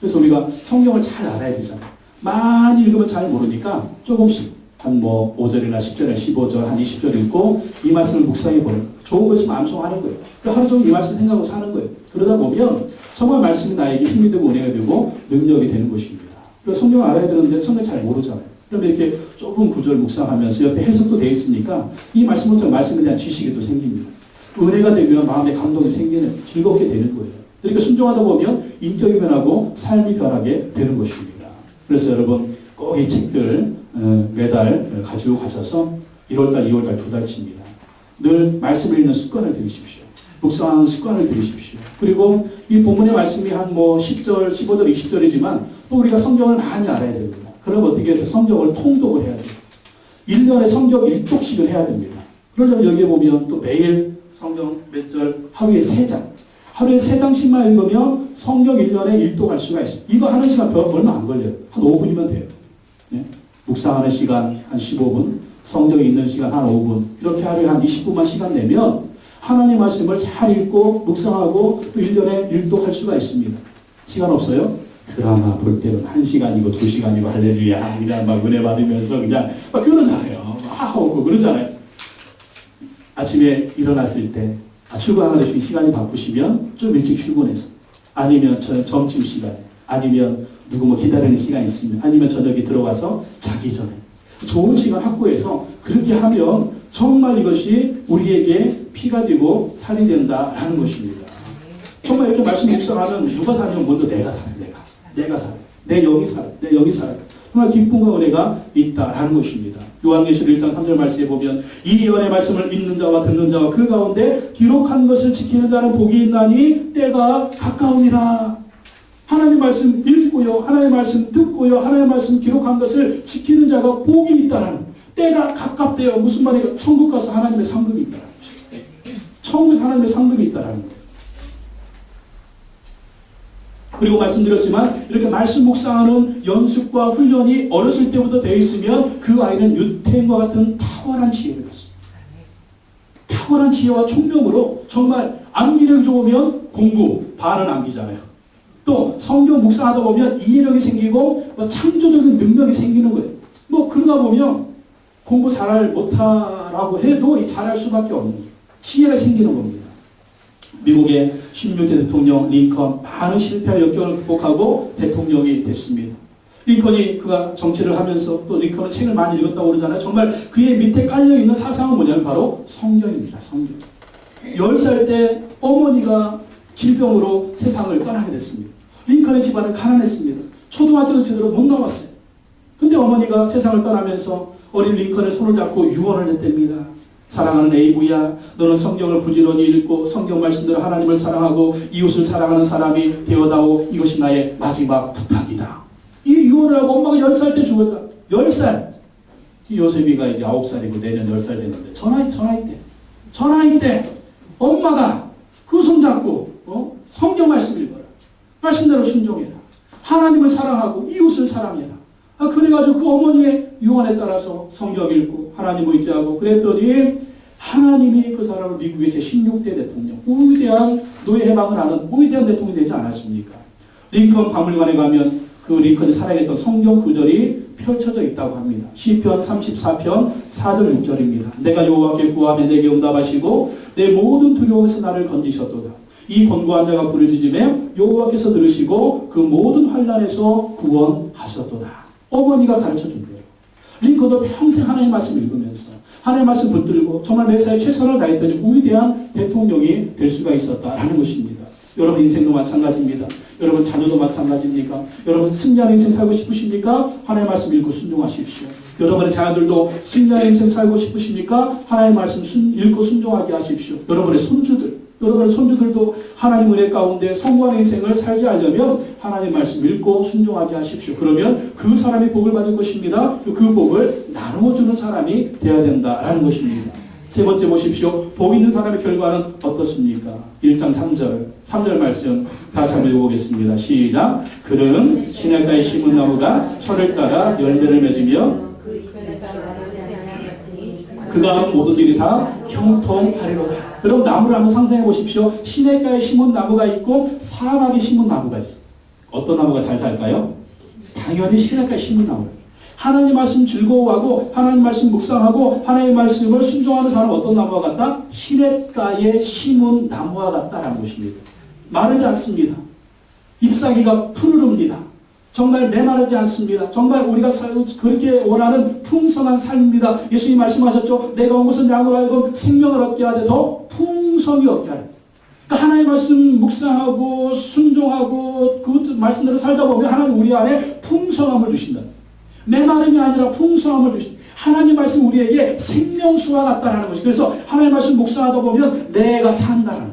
그래서 우리가 성경을 잘 알아야 되잖아요. 많이 읽으면 잘 모르니까 조금씩 한 뭐 5절이나 10절이나 15절 한 20절 읽고 이 말씀을 묵상해 보는 거예요. 좋은 것이면 암송하는 거예요. 하루 종일 이 말씀 생각하고 사는 거예요. 그러다 보면 정말 말씀이 나에게 힘이 되고 은혜가 되고 능력이 되는 것입니다. 그래서 성경을 알아야 되는데 성경 잘 모르잖아요. 그러면 이렇게 좁은 구절 묵상하면서 옆에 해석도 되어 있으니까 이 말씀부터 말씀에 대한 지식이 또 생깁니다. 은혜가 되면 마음에 감동이 생기는 즐겁게 되는 거예요. 그러니까 순종하다 보면 인격이 변하고 삶이 변하게 되는 것입니다. 그래서 여러분 꼭 이 책들 매달 가지고 가셔서 1월달, 2월달 2달치입니다. 늘 말씀을 읽는 습관을 들이십시오. 묵상하는 습관을 들이십시오. 그리고 이 본문의 말씀이 한 뭐 10절, 15절, 20절이지만 또 우리가 성경을 많이 알아야 됩니다. 그럼 어떻게 해서 성경을 통독을 해야 돼요. 1년에 성경 1독씩을 해야 됩니다. 그러려면 여기에 보면 또 매일 성경 몇 절, 하루에 3장. 하루에 3장씩만 읽으면 성경 1년에 1독할 수가 있습니다. 이거 하는 시간 얼마 안 걸려요. 한 5분이면 돼요. 네? 묵상하는 시간 한 15분, 성경에 있는 시간 한 5분, 이렇게 하루에 한 20분만 시간 내면 하나님 말씀을 잘 읽고 묵상하고 또 1년에 1독할 수가 있습니다. 시간 없어요? 드라마 볼 때는 1시간이고 2시간이고 할렐루야 그냥 막 은혜 받으면서 그냥 막 그러잖아요. 막 하고 그러잖아요. 아침에 일어났을 때 출근하는 시간이 바쁘시면 좀 일찍 출근해서 아니면 점심시간 아니면 누구 뭐 기다리는 시간 있으면 아니면 저녁에 들어가서 자기 전에 좋은 시간 확보해서 그렇게 하면 정말 이것이 우리에게 피가 되고 살이 된다라는 것입니다. 정말 이렇게 말씀 묵상하면 누가 살면 먼저 내가 살아요. 내가 살아요. 내 영이 살아요. 내 영이 살아요. 정말 기쁨과 은혜가 있다라는 것입니다. 요한계시록 1장 3절 말씀에 보면 이 예언의 말씀을 읽는 자와 듣는 자와 그 가운데 기록한 것을 지키는 자는 복이 있나니 때가 가까우니라. 하나님 말씀 읽고요. 하나님 말씀 듣고요. 하나님 말씀 기록한 것을 지키는 자가 복이 있다라는 때가 가깝대요. 무슨 말이에요? 천국 가서 하나님의 상급이 있다라는 것이에요. 천국에서 하나님의 상급이 있다라는 거예요. 그리고 말씀드렸지만 이렇게 말씀 묵상하는 연습과 훈련이 어렸을 때부터 되어 있으면 그 아이는 유태인과 같은 탁월한 지혜를 갖습니다. 탁월한 지혜와 총명으로 정말 암기력이 좋으면 공부 반은 암기잖아요. 또 성경 묵상하다 보면 이해력이 생기고 창조적인 능력이 생기는 거예요. 그러다 보면 공부 잘할 못하라고 해도 잘할 수밖에 없는 거예요. 지혜가 생기는 겁니다. 미국의 16대 대통령 링컨 많은 실패와 역경을 극복하고 대통령이 됐습니다. 링컨이 그가 정치를 하면서 또 링컨은 책을 많이 읽었다고 그러잖아요. 정말 그의 밑에 깔려있는 사상은 뭐냐면 바로 성경입니다. 성경. 10살 때 어머니가 질병으로 세상을 떠나게 됐습니다. 링컨의 집안은 가난했습니다. 초등학교도 제대로 못 나왔어요. 근데 어머니가 세상을 떠나면서 어린 링컨의 손을 잡고 유언을 했답니다. 사랑하는 에이브야, 너는 성경을 부지런히 읽고 성경 말씀대로 하나님을 사랑하고 이웃을 사랑하는 사람이 되어다오. 이것이 나의 마지막 부탁이다. 이 유언을 하고 엄마가 10살 때 죽었다. 10살. 요셉이가 이제 9살이고 내년 10살 됐는데 전화이 때 엄마가 그 손 잡고 성경 말씀 읽어라. 말씀대로 순종해라. 하나님을 사랑하고 이웃을 사랑해라. 그래가지고 그 어머니의 유언에 따라서 성경 읽고 하나님을 의지하고 그랬더니 하나님이 그 사람을 미국의 제16대 대통령, 위대한 노예 해방을 하는 위대한 대통령이 되지 않았습니까? 링컨 박물관에 가면 그 링컨이 살아있던 성경 구절이 펼쳐져 있다고 합니다. 시편 34편 4절 6절입니다. 내가 여호와께 구하며 내게 응답하시고 내 모든 두려움에서 나를 건지셨도다. 이 권고한 자가 부르짖음에 여호와께서 들으시고 그 모든 환난에서 구원하셨도다. 어머니가 가르쳐준 거예요. 링컨도 평생 하나님의 말씀 읽으면서 하나님의 말씀 붙들고 정말 매사에 최선을 다했더니 위대한 대통령이 될 수가 있었다라는 것입니다. 여러분 인생도 마찬가지입니다. 여러분 자녀도 마찬가지입니까? 여러분 승리하는 인생 살고 싶으십니까? 하나님의 말씀 읽고 순종하십시오. 여러분의 자녀들도 승리하는 인생 살고 싶으십니까? 하나님의 말씀 읽고 순종하게 하십시오. 여러분의 손주들도 하나님 은혜 가운데 성공한 인생을 살게 하려면 하나님 말씀 읽고 순종하게 하십시오. 그러면 그 사람이 복을 받을 것입니다. 그 복을 나누어주는 사람이 되어야 된다라는 것입니다. 세 번째 보십시오. 복 있는 사람의 결과는 어떻습니까? 1장 3절 말씀 다시 한번 읽어보겠습니다. 시작. 그는 시냇가에 심은 나무가 철을 따라 열매를 맺으며 그가 하는 모든 일이 다 형통하리로다. 그럼 나무를 한번 상상해 보십시오. 시냇가에 심은 나무가 있고 사막에 심은 나무가 있어요. 어떤 나무가 잘 살까요? 당연히 시냇가에 심은 나무예요. 하나님 말씀 즐거워하고 하나님 말씀 묵상하고 하나님 말씀을 순종하는 사람은 어떤 나무와 같다? 시냇가에 심은 나무와 같다라는 것입니다. 마르지 않습니다. 잎사귀가 푸르릅니다. 정말 메마르지 않습니다. 정말 우리가 그렇게 원하는 풍성한 삶입니다. 예수님 말씀하셨죠. 내가 온 것은 양으로 하여금 생명을 얻게 하되 더 풍성히 얻게 하라. 그러니까 하나님의 말씀 묵상하고 순종하고 그 말씀대로 살다 보면 하나님 우리 안에 풍성함을 주신다. 메마름이 아니라 풍성함을 주신다. 하나님 말씀 우리에게 생명수와 같다라는 것이. 그래서 하나님 말씀 묵상하다 보면 내가 산다라는,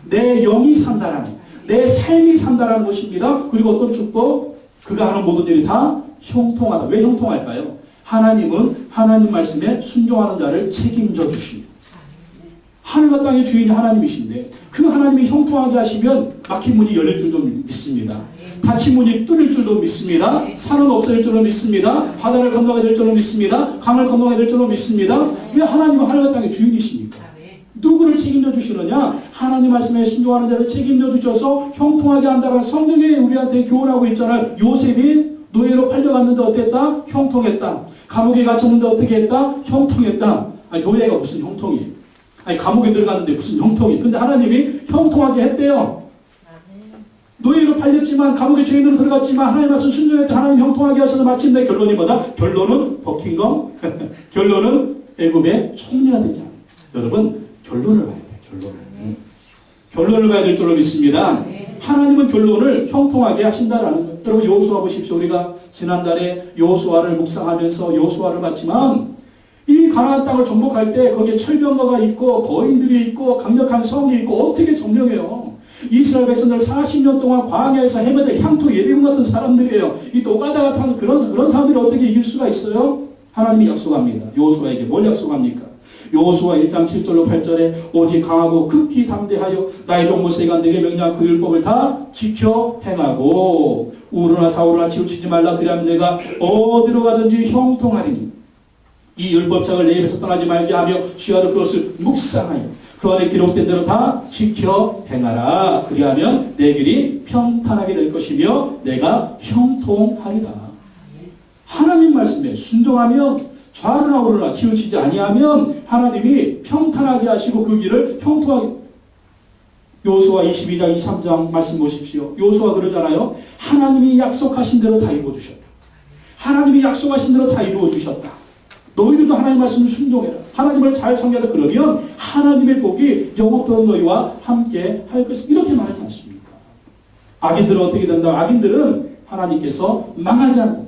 내 영이 산다라는, 내 삶이 산다라는 것입니다. 그리고 어떤 축복? 그가 하는 모든 일이 다 형통하다. 왜 형통할까요? 하나님은 하나님 말씀에 순종하는 자를 책임져 주십니다. 하늘과 땅의 주인이 하나님이신데 그 하나님이 형통하게 하시면 막힌 문이 열릴 줄도 믿습니다. 닫힌 문이 뚫릴 줄도 믿습니다. 산은 없어질 줄로 믿습니다. 바다를 건너게 될 줄로 믿습니다. 강을 건너게 될 줄로 믿습니다. 왜 하나님은 하늘과 땅의 주인이십니까? 누구를 책임져 주시느냐? 하나님 말씀에 순종하는 자를 책임져 주셔서 형통하게 한다는 성경에 우리한테 교훈하고 있잖아요. 요셉이 노예로 팔려갔는데 어땠다? 형통했다. 감옥에 갇혔는데 어떻게 했다? 형통했다. 아니, 노예가 무슨 형통이에요? 아니, 감옥에 들어갔는데 무슨 형통이? 근데 하나님이 형통하게 했대요. 노예로 팔렸지만 감옥에 죄인으로 들어갔지만 하나님 말씀 순종할 때 하나님 형통하게 하셔서 마침내 결론이 뭐다? 결론은 버킹엄, 결론은 애굽의 총리가 되지 않아요. 여러분 결론을 봐야 돼요. 결론을 봐야 될 줄로 믿습니다. 하나님은 결론을 형통하게 하신다라는 거예요. 여러분 여호수아 보십시오. 우리가 지난달에 여호수아를 묵상하면서 여호수아를 봤지만 이 가나안 땅을 정복할 때 거기에 철병거가 있고 거인들이 있고 강력한 성이 있고 어떻게 점령해요? 이스라엘 백성들 40년 동안 광야에서 헤매다 향토 예비군 같은 사람들이에요. 이 노가다 같은 그런 사람들이 어떻게 이길 수가 있어요? 하나님이 약속합니다. 여호수아에게 뭘 약속합니까? 여호수아 1장 7절로 8절에 오직 강하고 극히 담대하여 나의 종 모세가 내게 명령한 그 율법을 다 지켜 행하고 우르나 사오르나 치우치지 말라. 그리하면 내가 어디로 가든지 형통하리니 이 율법책을 내 입에서 떠나지 말게 하며 주야로 그것을 묵상하여 그 안에 기록된 대로 다 지켜 행하라. 그리하면 내 길이 평탄하게 될 것이며 내가 형통하리라. 하나님 말씀에 순종하면 좌르나 우르나 치우치지 아니하면 하나님이 평탄하게 하시고 그 길을 형통하게. 여호수아 22장 23장 말씀 보십시오. 여호수아 그러잖아요. 하나님이 약속하신 대로 다 이루어주셨다. 하나님이 약속하신 대로 다 이루어주셨다. 너희들도 하나님 말씀을 순종해라. 하나님을 잘 섬겨라. 그러면 하나님의 복이 영원토록 너희와 함께 할 것을 이렇게 말하지 않습니까? 악인들은 어떻게 된다? 악인들은 하나님께서 망하게 한다.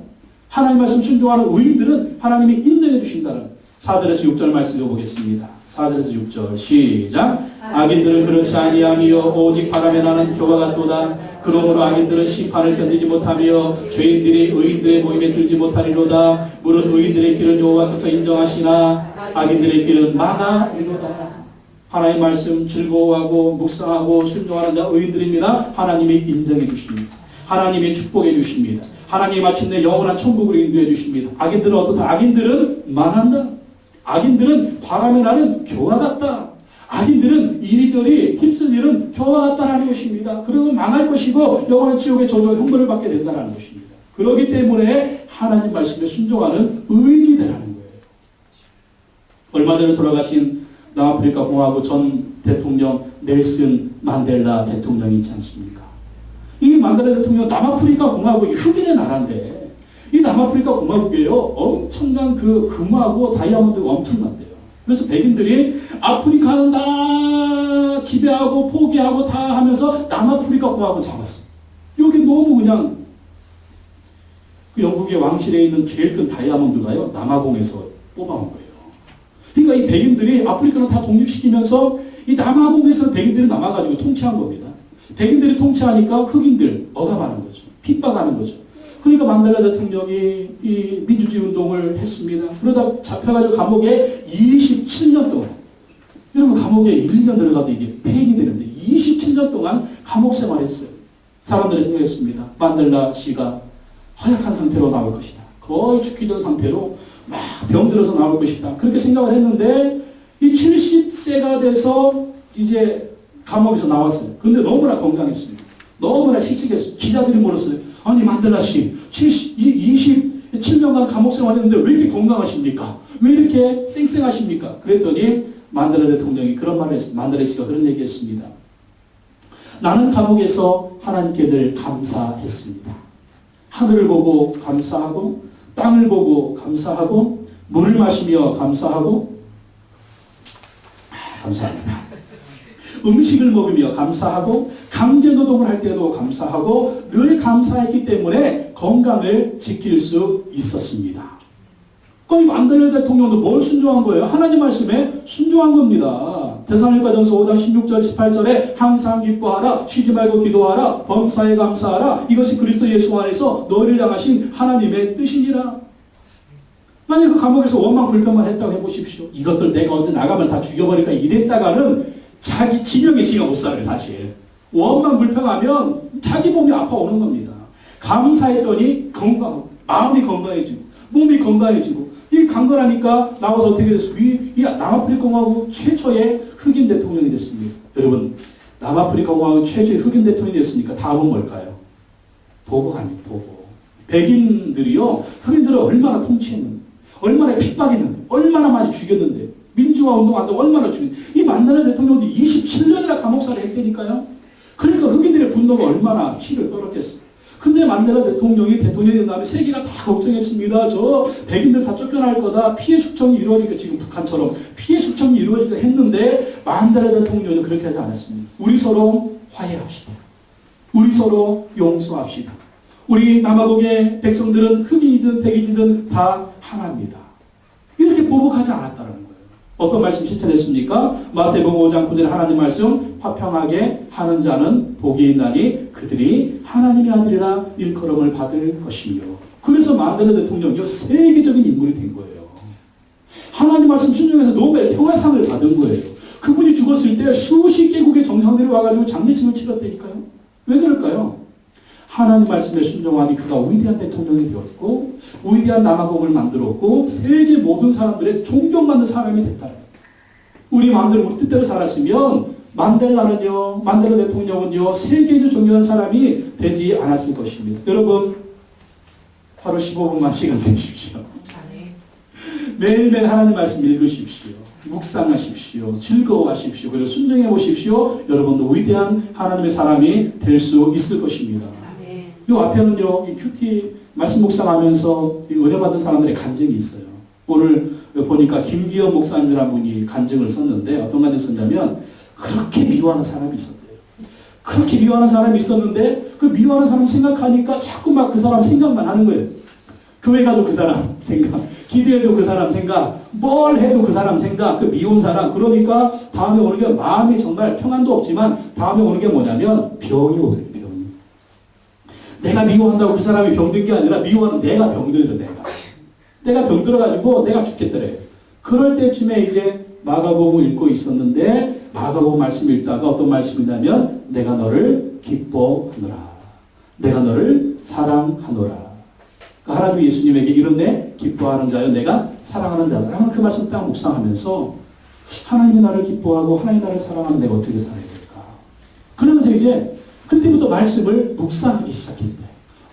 하나님 말씀 순종하는 의인들은 하나님이 인정해 주신다는 4절에서 6절 말씀 읽어보겠습니다. 4절에서 6절 시작. 악인들은 그렇지 아니하며 오직 바람에 나는 겨와 같도다. 그러므로 악인들은 심판을 견디지 못하며 죄인들이 의인들의 모임에 들지 못하리로다. 물론 의인들의 길은 여호와께서 인정하시나 악인들의 길은 망하리로다. 하나님 말씀 즐거워하고 묵상하고 순종하는 자 의인들입니다. 하나님이 인정해 주십니다. 하나님이 축복해 주십니다. 하나님이 마침내 영원한 천국으로 인도해 주십니다. 악인들은 어떻다? 악인들은 망한다. 악인들은 바람에 나는 겨와 같다. 악인들은 이리저리 힘쓸 일은 겨와 같다라는 것입니다. 그리고 망할 것이고 영원한 지옥의 저주와 형벌을 받게 된다는 것입니다. 그렇기 때문에 하나님 말씀에 순종하는 의인이 되라는 거예요. 얼마 전에 돌아가신 남아프리카 공화국 전 대통령 넬슨 만델라 대통령이 있지 않습니까? 이 만델라 대통령 남아프리카 공화국이 흑인의 나라인데 이 남아프리카 공화국에요 엄청난 그 금하고 다이아몬드가 엄청난대요. 그래서 백인들이 아프리카는 다 지배하고 포기하고 다 하면서 남아프리카 공화국을 잡았어요. 여기 너무 그냥 그 영국의 왕실에 있는 제일 큰 다이아몬드가요 남아공에서 뽑아온 거예요. 그러니까 이 백인들이 아프리카는 다 독립시키면서 이 남아공에서 백인들이 남아가지고 통치한 겁니다. 백인들이 통치하니까 흑인들 억압하는 거죠. 핍박하는 거죠. 그러니까 만델라 대통령이 이 민주주의 운동을 했습니다. 그러다 잡혀가지고 감옥에 27년 동안, 여러분 감옥에 1년 들어가도 이게 폐인이 되는데 27년 동안 감옥 생활했어요. 사람들이 생각했습니다. 만델라 씨가 허약한 상태로 나올 것이다. 거의 죽기 전 상태로 막 병들어서 나올 것이다. 그렇게 생각을 했는데 이 70세가 돼서 이제 감옥에서 나왔어요. 근데 너무나 건강했습니다. 너무나 씩씩했어요. 기자들이 물었어요. 아니 만델라 씨 27년간 감옥 생활했는데 왜 이렇게 건강하십니까? 왜 이렇게 쌩쌩하십니까? 그랬더니 만델라 대통령이 그런 말을 했습니다. 만델라 씨가 그런 얘기했습니다. 나는 감옥에서 하나님께 늘 감사했습니다. 하늘을 보고 감사하고 땅을 보고 감사하고 물을 마시며 감사하고 감사합니다. 음식을 먹으며 감사하고 강제노동을 할 때도 감사하고 늘 감사했기 때문에 건강을 지킬 수 있었습니다. 이 만델라 대통령도 뭘 순종한 거예요? 하나님 말씀에 순종한 겁니다. 데살로니가전서 5장 16절 18절에 항상 기뻐하라 쉬지 말고 기도하라 범사에 감사하라 이것이 그리스도 예수 안에서 너희를 향하신 하나님의 뜻이니라. 만약 그 감옥에서 원망 불평만 했다고 해보십시오. 이것들 내가 언제 나가면 다 죽여버릴까 이랬다가는 자기 지명의 시가 못 살아요. 사실 원망 불평하면 자기 몸이 아파오는 겁니다. 감사했더니 건강하고 마음이 건강해지고 몸이 건강해지고 이 강건하니까 나와서 어떻게 됐어요? 이 남아프리카 공화국 최초의 흑인 대통령이 됐습니다. 여러분 남아프리카 공화국 최초의 흑인 대통령이 됐으니까 다음은 뭘까요? 보고가 아니에요. 보고. 백인들이요 흑인들을 얼마나 통치했는데 얼마나 핍박했는데 얼마나 많이 죽였는데 민주화 운동한다고 얼마나 죽였는데 이 만델라 대통령도 27년이나 감옥살이 했다니까요. 그러니까 흑인들의 분노가 얼마나 치를 떨었겠어요. 근데 만델라 대통령이 된 다음에 세계가 다 걱정했습니다. 저 백인들 다 쫓겨날 거다. 피해 숙청이 이루어지니까 지금 북한처럼 피해 숙청이 이루어지니까 했는데 만델라 대통령은 그렇게 하지 않았습니다. 우리 서로 화해합시다. 우리 서로 용서합시다. 우리 남아공의 백성들은 흑인이든 백인이든 다 하나입니다. 이렇게 보복하지 않았다는 거예요. 어떤 말씀 실천했습니까? 마태복음 5장 9절에 하나님 말씀 화평하게 하는 자는 복이 있나니 그들이 하나님의 아들이라 일컬음을 받을 것이며 그래서 만델라 대통령이 세계적인 인물이 된 거예요. 하나님 말씀 순종해서 노벨 평화상을 받은 거예요. 그분이 죽었을 때 수십 개국의 정상들이 와가지고 장례식을 치렀다니까요. 왜 그럴까요? 하나님 말씀에 순종하니 그가 위대한 대통령이 되었고 위대한 남아공을 만들었고 세계 모든 사람들의 존경받는 사람이 됐다. 우리 마음대로 우리 뜻대로 살았으면 만델라 대통령은요 세계인을 존경하는 사람이 되지 않았을 것입니다. 여러분 하루 15분만 시간 내십시오. 매일매일 하나님 말씀 읽으십시오. 묵상하십시오. 즐거워하십시오. 그리고 순종해 보십시오. 여러분도 위대한 하나님의 사람이 될 수 있을 것입니다. 이 앞에는요, 이 큐티 말씀 묵상하면서 은혜 받은 사람들의 간증이 있어요. 오늘 보니까 김기현 목사님이라는 분이 간증을 썼는데 어떤 간증을 썼냐면 그렇게 미워하는 사람이 있었대요. 그렇게 미워하는 사람이 있었는데 그 미워하는 사람 생각하니까 자꾸 막 그 사람 생각만 하는 거예요. 교회 가도 그 사람 생각, 기도해도 그 사람 생각, 뭘 해도 그 사람 생각, 그 미운 사람. 그러니까 다음에 오는 게 마음이 정말 평안도 없지만 다음에 오는 게 뭐냐면 병이 오더래요. 병이. 내가 미워한다고 그 사람이 병든 게 아니라 미워하는 내가 병들어. 내가 병들어가지고 내가 죽겠더래. 그럴 때쯤에 이제 마가복음을 읽고 있었는데 마가복음 말씀 읽다가 어떤 말씀이냐면 내가 너를 기뻐하노라. 내가 너를 사랑하노라. 하나님 예수님에게 이른내 기뻐하는 자여 내가 사랑하는 자라. 그 말씀 딱 묵상하면서 하나님이 나를 기뻐하고 하나님이 나를 사랑하면 내가 어떻게 살아야 될까. 그러면서 이제 그때부터 말씀을 묵상하기 시작했대.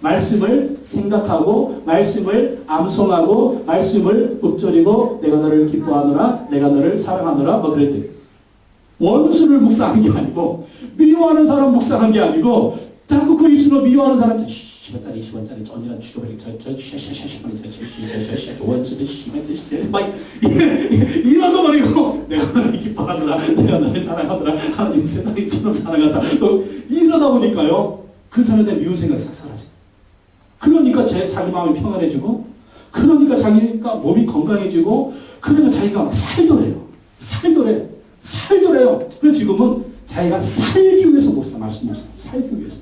말씀을 생각하고 말씀을 암송하고 말씀을 읊조리고 내가 너를 기뻐하노라 내가 너를 사랑하노라 뭐 그랬대. 원수를 묵상한 게 아니고 미워하는 사람 묵상한 게 아니고 자꾸 그 입술로 미워하는 사람 10원짜리 20원짜리 전이란 죽여버리고 저 원수를 심해서 막 이런 거 버리고 내가 너를 기뻐하노라 내가 너를 사랑하노라 하나님 세상에 처럼 사랑하자 이러다 보니까요 그 사람에 대한 미운 생각이 싹 사라져. 그러니까 자기 마음이 평안해지고 그러니까 자기가 몸이 건강해지고 그러니까 자기가 막 살더래요. 그래서 지금은 자기가 살기 위해서 말씀 묵상 살기 위해서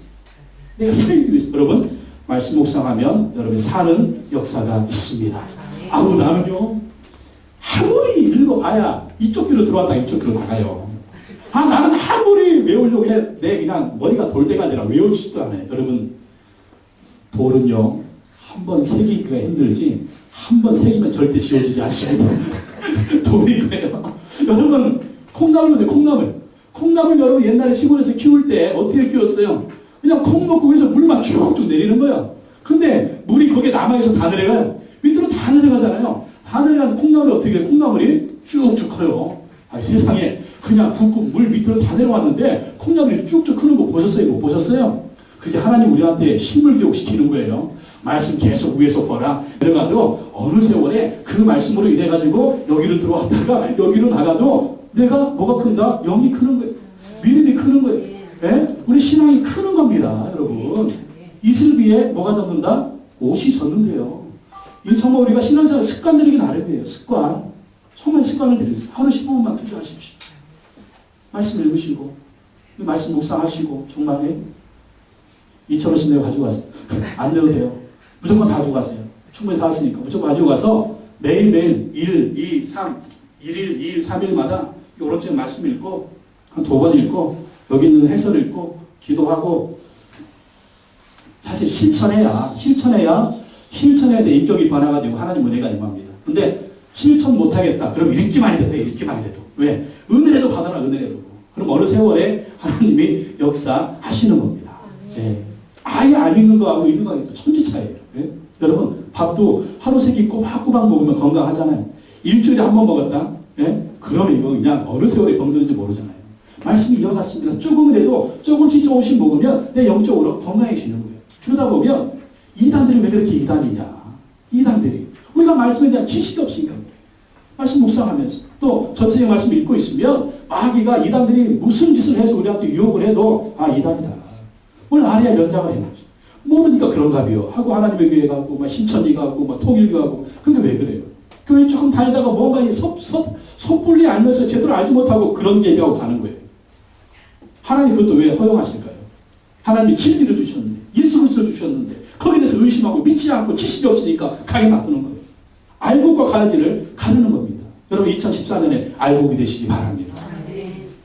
내가 살기 위해서 여러분 말씀 묵상하면 여러분이 사는 역사가 있습니다. 아우 나는요 아무리 읽어봐야 이쪽 귀로 들어왔다 이쪽 귀로 나가요. 나는 아무리 외우려고 해 내 그냥 머리가 돌 때가 아니라 외우지도 않아요. 여러분 돌은요 한 번 새기기가 힘들지 한 번 새기면 절대 지워지지 않습니다. 돌이 그래요. 여러분 콩나물 보세요. 콩나물 여러분 옛날에 시골에서 키울 때 어떻게 키웠어요? 그냥 콩 넣고 위에서 물만 쭉쭉 내리는 거야. 근데 물이 거기에 남아있어 다 내려가요. 밑으로 다 내려가잖아요. 다 내려가는 콩나물이 어떻게 해요? 콩나물이 쭉쭉 커요. 세상에 그냥 붓고 물 밑으로 다 내려왔는데 콩나물이 쭉쭉 크는 거 보셨어요? 못 보셨어요? 그게 하나님 우리한테 힘을 교육시키는 거예요. 말씀 계속 위에서 보라. 내려가도 어느 세월에 그 말씀으로 인해가지고 여기로 들어왔다가 여기로 나가도 내가 뭐가 큰다? 영이 크는 거예요. 믿음이 크는 거예요. 네? 우리 신앙이 크는 겁니다. 여러분. 이슬 비에 뭐가 젖는다? 옷이 젖는데요. 이 정말 우리가 신앙생활 습관 들이기 나름이에요. 습관. 정말 습관을 들이세요. 하루 15분만 투자하십시오. 말씀 읽으시고 말씀 묵상하시고 정말 2,000원씩 내고 가지고 가세요. 안 내도 돼요. 무조건 다 가지고 가세요. 충분히 사왔으니까 무조건 가지고 가서 매일매일 1, 2, 3, 1일, 2일, 3일마다 오른쪽에 말씀 읽고 한 2번 읽고 여기 있는 해설 읽고 기도하고 사실 실천해야 내 인격이 변화가지고 하나님 은혜가 임합니다. 근데 실천 못하겠다. 그럼 읽기만 해도 왜? 은혜라도 받아라. 은혜라도. 그럼 어느 세월에 하나님이 역사하시는 겁니다. 네. 아예 안 읽는 거하고 읽는 거하고 또 천지 차이예요. 네? 여러분 밥도 하루 세 끼 꼬박꼬박 먹으면 건강하잖아요. 일주일에 한 번 먹었다. 네? 그러면 이거 그냥 어느 세월에 병드는지 모르잖아요. 말씀이 이어갔습니다. 조금이라도 조금씩 먹으면 내 영적으로 건강해지는 거예요. 그러다 보면 이단들이 왜 그렇게 이단이냐. 이단들이 우리가 말씀에 대한 지식이 없으니까 그래요. 말씀 묵상하면서 또 전체적 말씀 읽고 있으면 마귀가 이단들이 무슨 짓을 해서 우리한테 유혹을 해도 이단이다. 오늘 아리아 면장을 해놓지. 모르니까 그런가 봐요. 하고 하나님의 교회 가고, 막 신천지 가고, 막 통일교 가고. 근데 왜 그래요? 교회 조금 다니다가 뭔가 섣불리 알면서 제대로 알지 못하고 그런 예배하고 가는 거예요. 하나님 그것도 왜 허용하실까요? 하나님이 진리를 주셨는데, 예수 그리스도를 주셨는데, 거기에 대해서 의심하고 믿지 않고 지식이 없으니까 가게 놔두는 거예요. 알고과 가는 길을 가르는 겁니다. 여러분 2014년에 알곡이 되시기 바랍니다.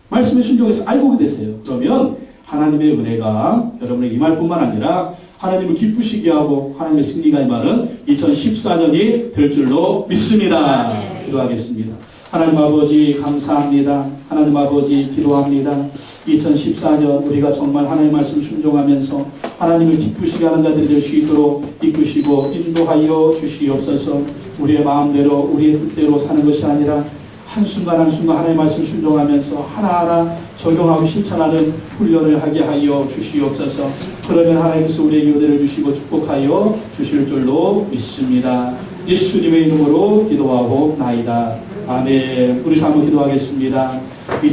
말씀에 순종해서 알곡이 되세요. 그러면 하나님의 은혜가 여러분에게 임할 뿐만 아니라 하나님을 기쁘시게 하고 하나님의 승리가 임하는 2014년이 될 줄로 믿습니다. 기도하겠습니다. 하나님 아버지 감사합니다. 하나님 아버지 기도합니다. 2014년 우리가 정말 하나님의 말씀 순종하면서 하나님을 기쁘시게 하는 자들이 될 수 있도록 이끄시고 인도하여 주시옵소서. 우리의 마음대로 우리의 뜻대로 사는 것이 아니라 한순간 한순간 하나님의 말씀 순종하면서 하나하나 적용하고 실천하는 훈련을 하게 하여 주시옵소서. 그러면 하나님께서 우리에게 은혜를 주시고 축복하여 주실 줄로 믿습니다. 예수님의 이름으로 기도하고 나이다. 아멘. 우리 한번 기도하겠습니다.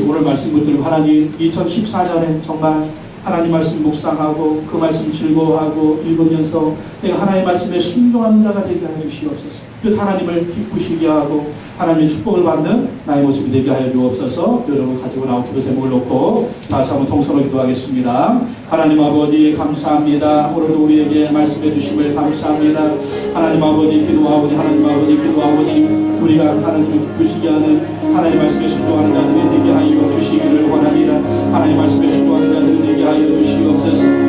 오늘 말씀 붙들고 하나님 2014년에 정말 하나님 말씀 묵상하고 그 말씀 즐거워하고 읽으면서 내가 하나님의 말씀에 순종하는 자가 되게 하여 주시옵소서. 그 하나님을 기쁘시게 하고 하나님의 축복을 받는 나의 모습이 되게 하여 주옵소서. 여러분 가지고 나온 기도 제목을 놓고 다시 한번 통성으로 기도하겠습니다. 하나님 아버지 감사합니다. 오늘도 우리에게 말씀해 주심을 감사합니다. 하나님 아버지 기도하오니 하나님 아버지 기도하오니 우리가 하나님을 기쁘시게 하는 하나님 말씀에 순종하는 자들이 되게 하여 주시기를 원합니다. 하나님 말씀에 순종하는 자들이 되게 하여 주시옵소서.